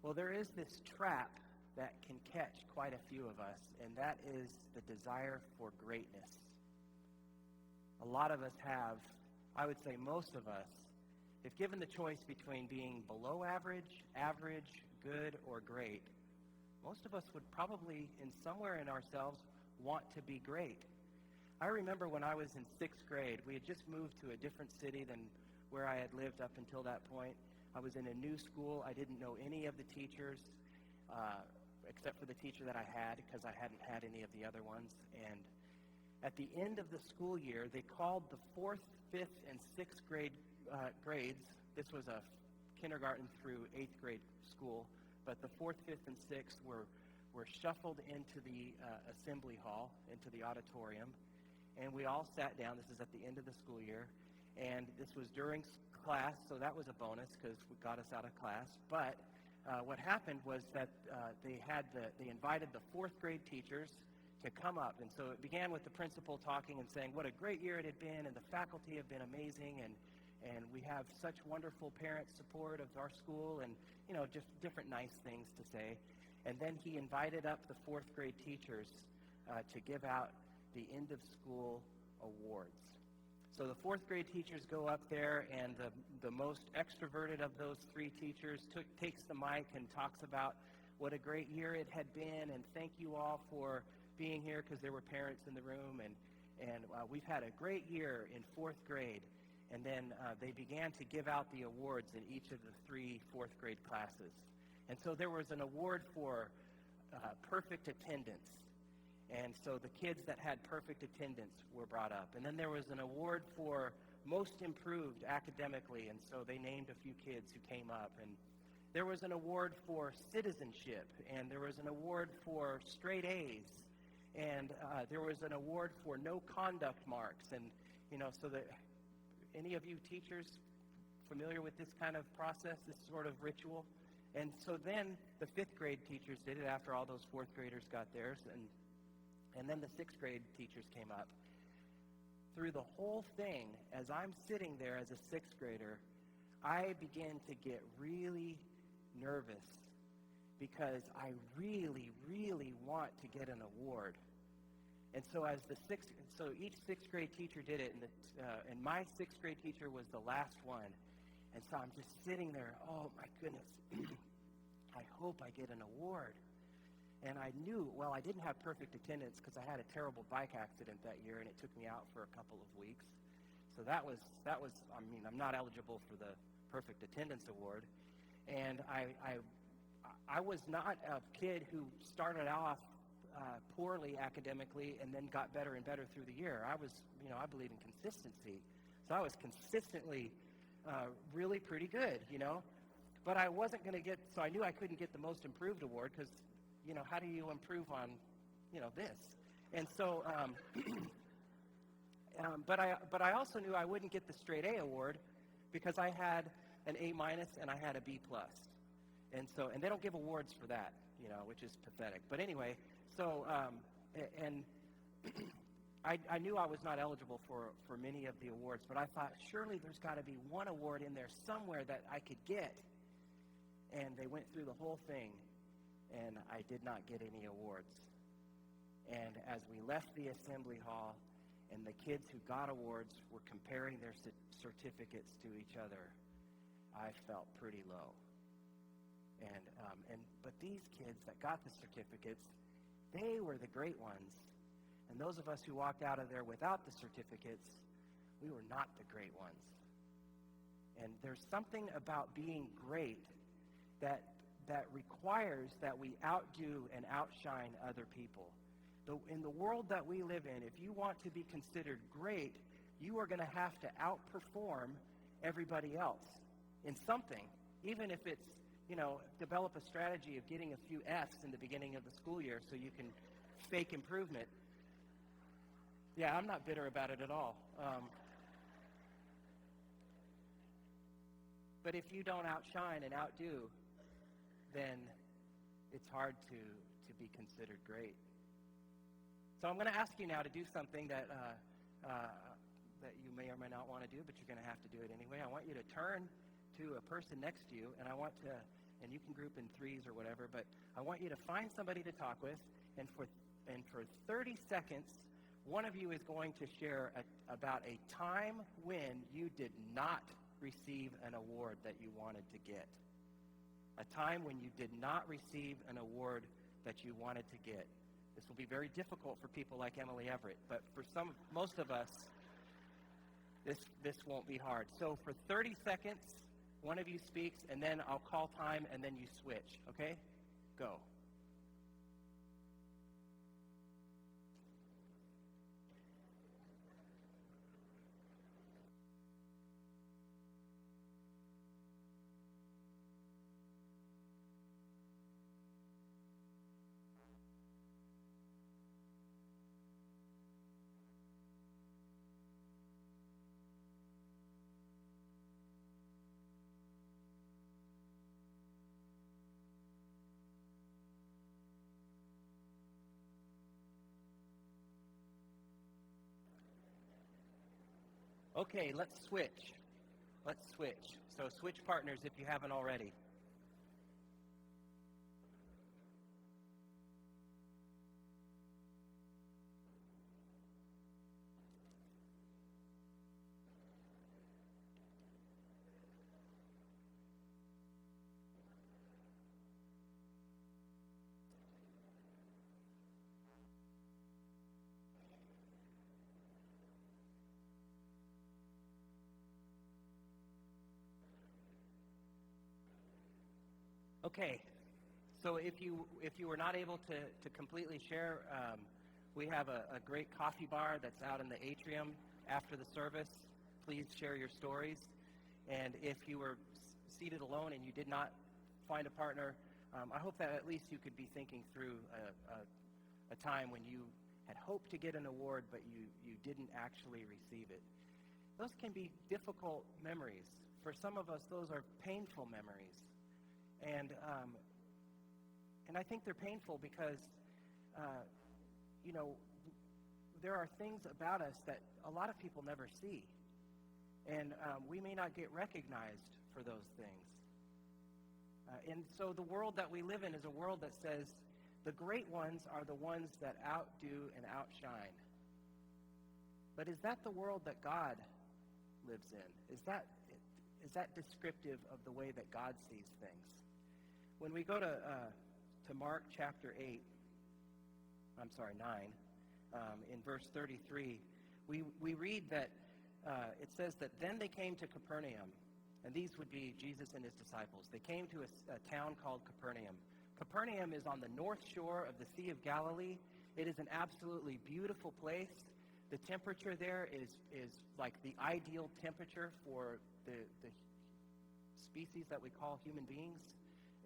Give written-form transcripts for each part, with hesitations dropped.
Well, there is this trap that can catch quite a few of us, and that is the desire for greatness. A lot of us have, I would say most of us, if given the choice between being below average, average, good, or great, most of us would probably, in somewhere in ourselves, want to be great. I remember when I was in 6th grade, we had just moved to a different city than where I had lived up until that point. I was in a new school. I didn't know any of the teachers, except for the teacher that I had, because I hadn't had any of the other ones. And at the end of the school year, they called the 4th, 5th, and 6th grade grades. This was a kindergarten through 8th grade school, but the 4th, 5th, and 6th were shuffled into the assembly hall, into the auditorium, and we all sat down. This is at the end of the school year, and this was during class, so that was a bonus because it got us out of class. But what happened was that they invited the 4th grade teachers to come up, and so it began with the principal talking and saying what a great year it had been, and the faculty have been amazing, and we have such wonderful parent support of our school, and just different nice things to say. And then he invited up the 4th grade teachers to give out the end of school awards. So the 4th grade teachers go up there, and the most extroverted of those 3 teachers takes the mic and talks about what a great year it had been, and thank you all for being here, because there were parents in the room, and we've had a great year in 4th grade. And then they began to give out the awards in each of the 3 4th grade classes. And so there was an award for perfect attendance. And so the kids that had perfect attendance were brought up. And then there was an award for most improved academically. And so they named a few kids who came up. And there was an award for citizenship. And there was an award for straight A's. And there was an award for no conduct marks. And, so that any of you teachers familiar with this kind of process, this sort of ritual? And so then the 5th grade teachers did it after all those 4th graders got theirs, and then the 6th grade teachers came up. Through the whole thing, as I'm sitting there as a 6th grader, I begin to get really nervous because I really, really want to get an award. And so each 6th grade teacher did it, and my 6th grade teacher was the last one. And so I'm just sitting there, oh my goodness, I hope I get an award. And I knew, well, I didn't have perfect attendance because I had a terrible bike accident that year, and it took me out for a couple of weeks. So that was, I'm not eligible for the perfect attendance award. And I was not a kid who started off poorly academically and then got better and better through the year. I believe in consistency. So I was consistently really pretty good, But I wasn't going to get, so I knew I couldn't get the most improved award because, how do you improve on, this? And so, but I also knew I wouldn't get the straight A award because I had an A- and I had a B+. And they don't give awards for that, which is pathetic. But anyway, so, and I knew I was not eligible for many of the awards, but I thought, surely there's got to be one award in there somewhere that I could get. And they went through the whole thing, and I did not get any awards. And as we left the assembly hall, and the kids who got awards were comparing their certificates to each other, I felt pretty low. But these kids that got the certificates, they were the great ones. And those of us who walked out of there without the certificates, we were not the great ones. And there's something about being great that requires that we outdo and outshine other people. In the world that we live in, if you want to be considered great, you are going to have to outperform everybody else in something, even if it's, develop a strategy of getting a few F's in the beginning of the school year so you can fake improvement. Yeah, I'm not bitter about it at all. But if you don't outshine and outdo, then it's hard to be considered great. So I'm going to ask you now to do something that you may or may not want to do, but you're going to have to do it anyway. I want you to turn to a person next to you, and I want to and you can group in threes or whatever, but I want you to find somebody to talk with, and for 30 seconds, one of you is going to share about a time when you did not receive an award that you wanted to get. A time when you did not receive an award that you wanted to get. This will be very difficult for people like Emily Everett, but for most of us, this won't be hard. So for 30 seconds, one of you speaks, and then I'll call time, and then you switch, okay? Go. Okay, let's switch. Let's switch. So switch partners if you haven't already. Okay, so if you were not able to completely share, we have a great coffee bar that's out in the atrium after the service. Please share your stories. And if you were seated alone and you did not find a partner, I hope that at least you could be thinking through a time when you had hoped to get an award, but you didn't actually receive it. Those can be difficult memories. For some of us, those are painful memories. And I think they're painful because, there are things about us that a lot of people never see. And we may not get recognized for those things. And so the world that we live in is a world that says the great ones are the ones that outdo and outshine. But is that the world that God lives in? Is that descriptive of the way that God sees things? When we go to Mark chapter 9, in verse 33, we read that it says that then they came to Capernaum, and these would be Jesus and his disciples. They came to a town called Capernaum. Capernaum is on the north shore of the Sea of Galilee. It is an absolutely beautiful place. The temperature there is like the ideal temperature for the species that we call human beings.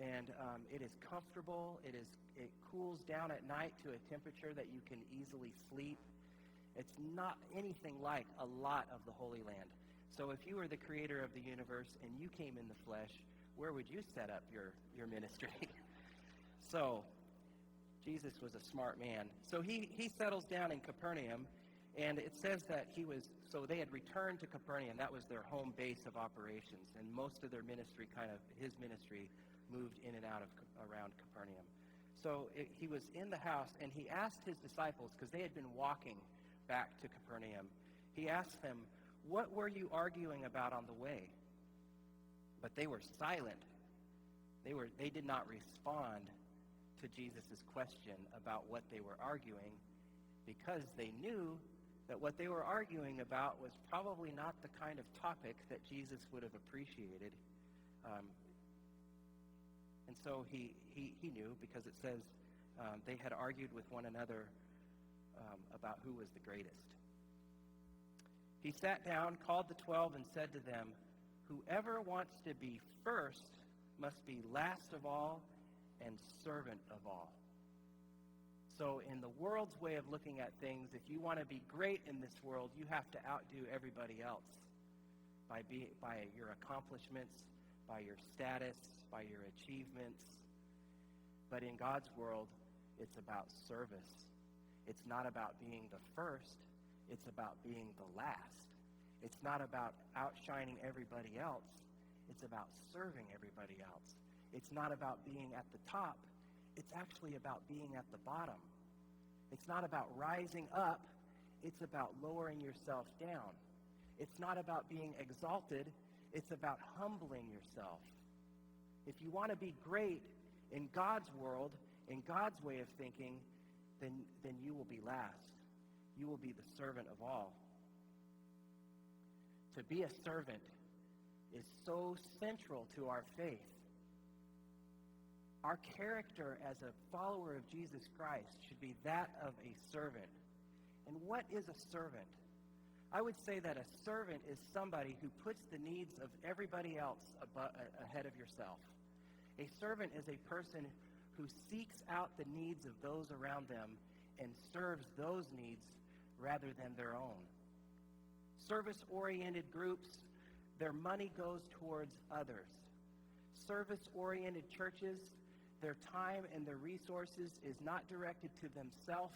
And it is comfortable. It cools down at night to a temperature that you can easily sleep. It's not anything like a lot of the Holy Land. So if you were the creator of the universe and you came in the flesh, where would you set up your ministry? So Jesus was a smart man. So he settles down in Capernaum, and it says that so they had returned to Capernaum. That was their home base of operations, and most of their ministry, his ministry, moved in and out of around Capernaum. So he was in the house, and he asked his disciples, because they had been walking back to Capernaum, he asked them, "What were you arguing about on the way?" But they were silent. They did not respond to Jesus' question about what they were arguing, because they knew that what they were arguing about was probably not the kind of topic that Jesus would have appreciated. And so he knew, because it says they had argued with one another about who was the greatest. He sat down, called the 12, and said to them, "Whoever wants to be first must be last of all and servant of all." So in the world's way of looking at things, if you want to be great in this world, you have to outdo everybody else by your accomplishments, by your status, by your achievements. But in God's world, it's about service. It's not about being the first. It's about being the last. It's not about outshining everybody else. It's about serving everybody else. It's not about being at the top. It's actually about being at the bottom. It's not about rising up. It's about lowering yourself down. It's not about being exalted. It's about humbling yourself. If you want to be great in God's world, in God's way of thinking, then you will be last. You will be the servant of all. To be a servant is so central to our faith. Our character as a follower of Jesus Christ should be that of a servant. And what is a servant? I would say that a servant is somebody who puts the needs of everybody else ahead of yourself. A servant is a person who seeks out the needs of those around them and serves those needs rather than their own. Service-oriented groups, their money goes towards others. Service-oriented churches, their time and their resources is not directed to themselves,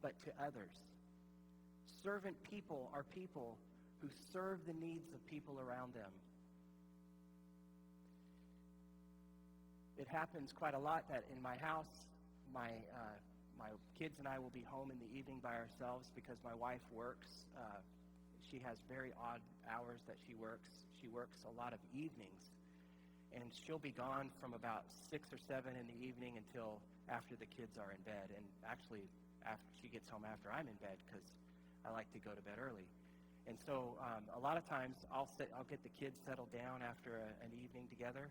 but to others. Servant people are people who serve the needs of people around them. It happens quite a lot that in my house, my kids and I will be home in the evening by ourselves because my wife works. She has very odd hours that she works. She works a lot of evenings. And she'll be gone from about 6 or 7 in the evening until after the kids are in bed. And actually, after she gets home after I'm in bed because I like to go to bed early. And so a lot of times I'll get the kids settled down after an evening together,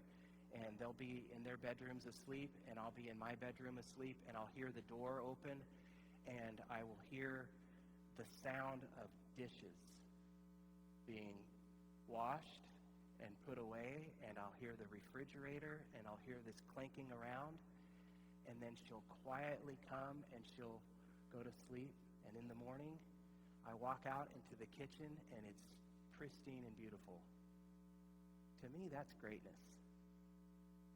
and they'll be in their bedrooms asleep, and I'll be in my bedroom asleep, and I'll hear the door open, and I will hear the sound of dishes being washed and put away, and I'll hear the refrigerator, and I'll hear this clanking around, and then she'll quietly come, and she'll go to sleep, and in the morning, I walk out into the kitchen, and it's pristine and beautiful. To me, that's greatness,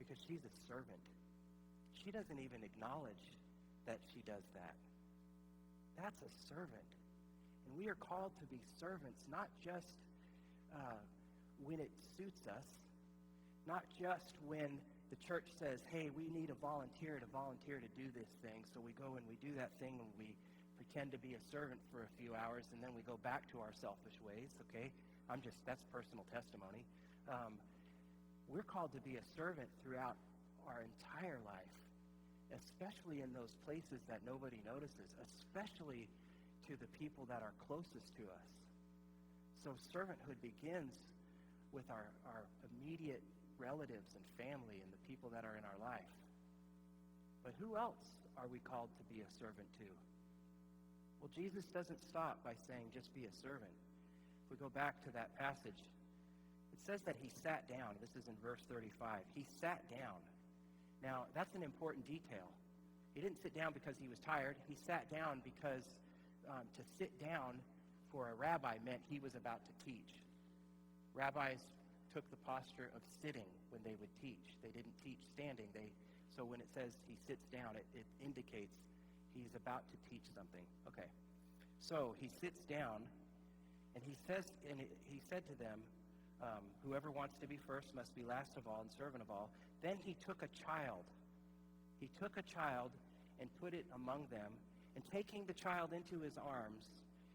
because she's a servant. She doesn't even acknowledge that she does that. That's a servant. And we are called to be servants, not just when it suits us, not just when the church says, hey, we need a volunteer to do this thing, so we go and we do that thing and we pretend to be a servant for a few hours and then we go back to our selfish ways, okay? That's personal testimony. We're called to be a servant throughout our entire life, especially in those places that nobody notices, especially to the people that are closest to us. So servanthood begins with our immediate relatives and family and the people that are in our life. But who else are we called to be a servant to? Well, Jesus doesn't stop by saying just be a servant. If we go back to that passage, it says that he sat down. This is in verse 35. He sat down. Now, that's an important detail. He didn't sit down because he was tired. He sat down because to sit down for a rabbi meant he was about to teach. Rabbis took the posture of sitting when they would teach. They didn't teach standing. So when it says he sits down, it indicates he's about to teach something. Okay. So he sits down, and he said to them, whoever wants to be first must be last of all and servant of all. Then he took a child. He took a child and put it among them, and taking the child into his arms,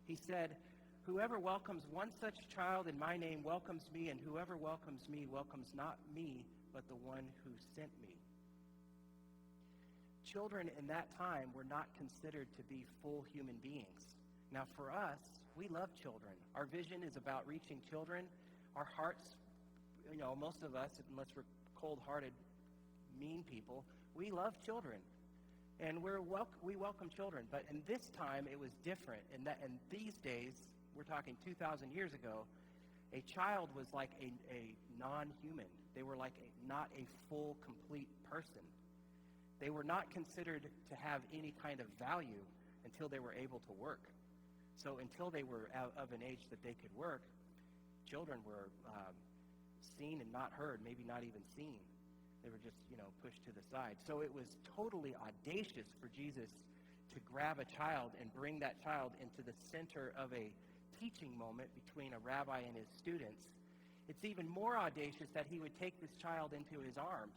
he said, whoever welcomes one such child in my name welcomes me, and whoever welcomes me welcomes not me, but the one who sent me. Children in that time were not considered to be full human beings. Now for us, we love children. Our vision is about reaching children. Our hearts, most of us, unless we're cold-hearted, mean people, we love children. And we welcome children. But in this time, it was different. And these days, we're talking 2,000 years ago, a child was like a non-human. They were like not a full, complete person. They were not considered to have any kind of value until they were able to work. So until they were of an age that they could work, children were seen and not heard, maybe not even seen. They were just, pushed to the side. So it was totally audacious for Jesus to grab a child and bring that child into the center of a teaching moment between a rabbi and his students. It's even more audacious that he would take this child into his arms.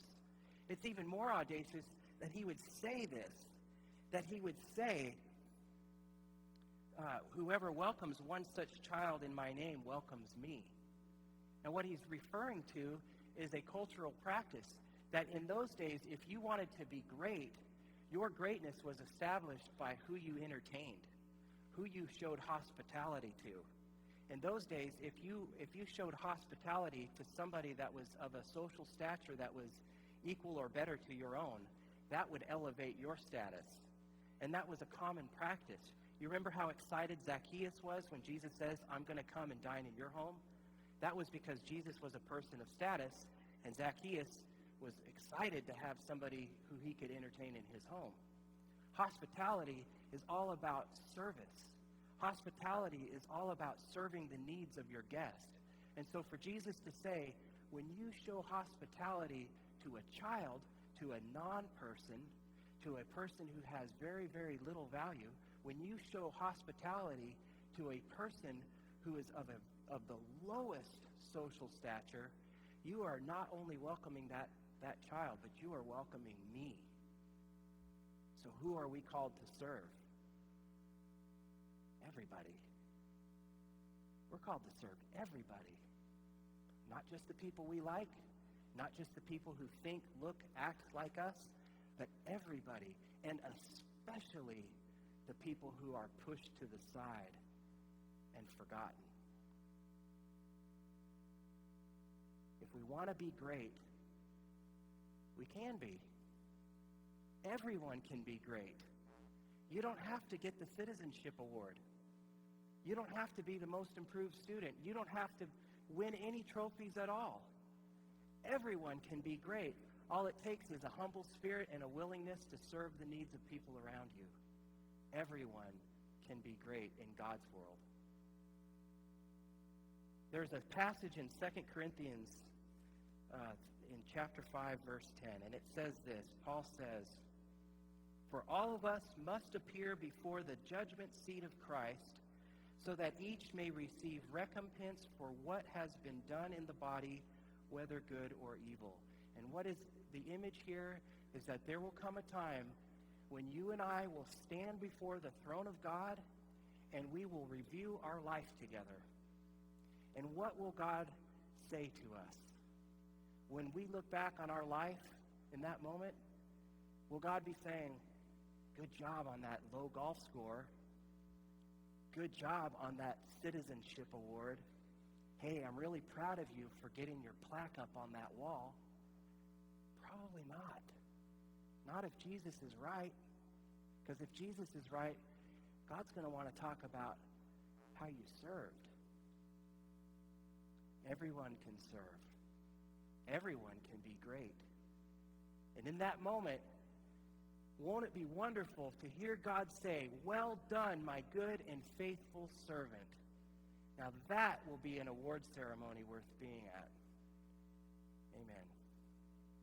It's even more audacious that he would say this, that he would say, whoever welcomes one such child in my name welcomes me. And what he's referring to is a cultural practice that in those days, if you wanted to be great, your greatness was established by who you entertained, who you showed hospitality to. In those days, if you showed hospitality to somebody that was of a social stature that was equal or better to your own, that would elevate your status. And that was a common practice. You remember how excited Zacchaeus was when Jesus says, I'm going to come and dine in your home? That was because Jesus was a person of status, and Zacchaeus was excited to have somebody who he could entertain in his home. Hospitality is all about service. Hospitality is all about serving the needs of your guest. And so for Jesus to say, when you show hospitality to a child, to a non-person, to a person who has very, very little value, when you show hospitality to a person who is of the lowest social stature, you are not only welcoming that child, but you are welcoming me. So who are we called to serve? Everybody. We're called to serve everybody. Not just the people we like, not just the people who think, look, act like us, but everybody, and especially the people who are pushed to the side and forgotten. If we want to be great, we can be. Everyone can be great. You don't have to get the citizenship award. You don't have to be the most improved student. You don't have to win any trophies at all. Everyone can be great. All it takes is a humble spirit and a willingness to serve the needs of people around you. Everyone can be great in God's world. There's a passage in 2 Corinthians in chapter 5, verse 10, and it says this. Paul says, "For all of us must appear before the judgment seat of Christ, so that each may receive recompense for what has been done in the body, whether good or evil." And what is the image here is that there will come a time when you and I will stand before the throne of God, and we will review our life together. And what will God say to us? When we look back on our life in that moment, will God be saying, good job on that low golf score. Good job on that citizenship award. Hey, I'm really proud of you for getting your plaque up on that wall. Probably not. Not if Jesus is right. Because if Jesus is right, God's going to want to talk about how you served. Everyone can serve. Everyone can be great. And in that moment, won't it be wonderful to hear God say, "Well done, my good and faithful servant." Now that will be an award ceremony worth being at. Amen.